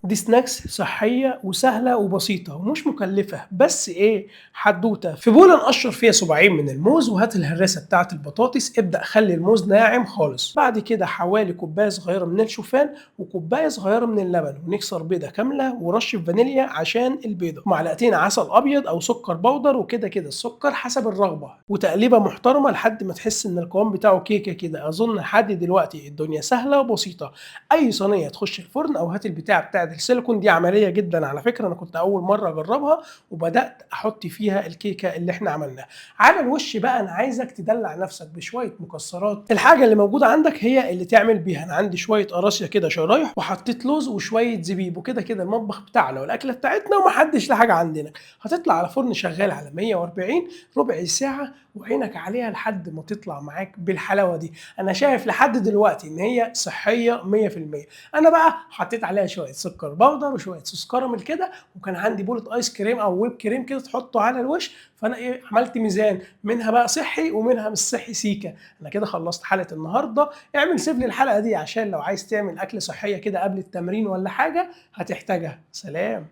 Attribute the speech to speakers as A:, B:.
A: دي سناكس صحية وسهلة وبسيطة ومش مكلفة، بس إيه حدوتة. في بولة نقشر فيها صباعين من الموز وهات الهراسة بتاعة البطاطس، ابدأ خلي الموز ناعم خالص. بعد كده حوالي كوباية صغيرة من الشوفان وكوباية صغيرة من اللبن، ونكسر بيضة كاملة ورشة فانيليا عشان البيضة، ومعلقتين عسل أبيض أو سكر بودر، وكده كده السكر حسب الرغبة، وتقليبة محترمة لحد ما تحس إن القوام بتاعه كيكة كده. أظن لحد دلوقتي الدنيا سهلة وبسيطة. أي صينية تخش الفرن أو هات البتاع بتاعة السيليكون دي عملية جدًا على فكرة، أنا كنت أول مرة أجربها وبدأت أحط فيها الكيكة اللي إحنا عملناها. على الوش بقى أنا عايزك تدلع نفسك بشوية مكسرات، الحاجة اللي موجودة عندك هي اللي تعمل بيها. أنا عندي شوية قراصية كده شرايح وحطيت لوز وشوية زبيب، وكده كده المطبخ بتاعنا والأكلة بتاعتنا وما حدش له حاجة عندنا. هتطلع على فرن شغال على 140 ربع ساعة، وعينك عليها لحد ما تطلع معاك بالحلاوة دي. أنا شايف لحد دلوقتي إن هي صحية 100%. أنا بقى حطيت عليها شوية سكر بودر وشوية صوص كراميل كده، وكان عندي بولة آيس كريم أو ويب كريم كده تحطه على الوش. فأنا إيه عملت ميزان، منها بقى صحي ومنها مش صحي سيكة. أنا كده خلصت حلقة النهاردة. اعمل سيف للحلقة دي عشان لو عايز تعمل أكل صحية كده قبل التمرين ولا حاجة هتحتاجها. سلام.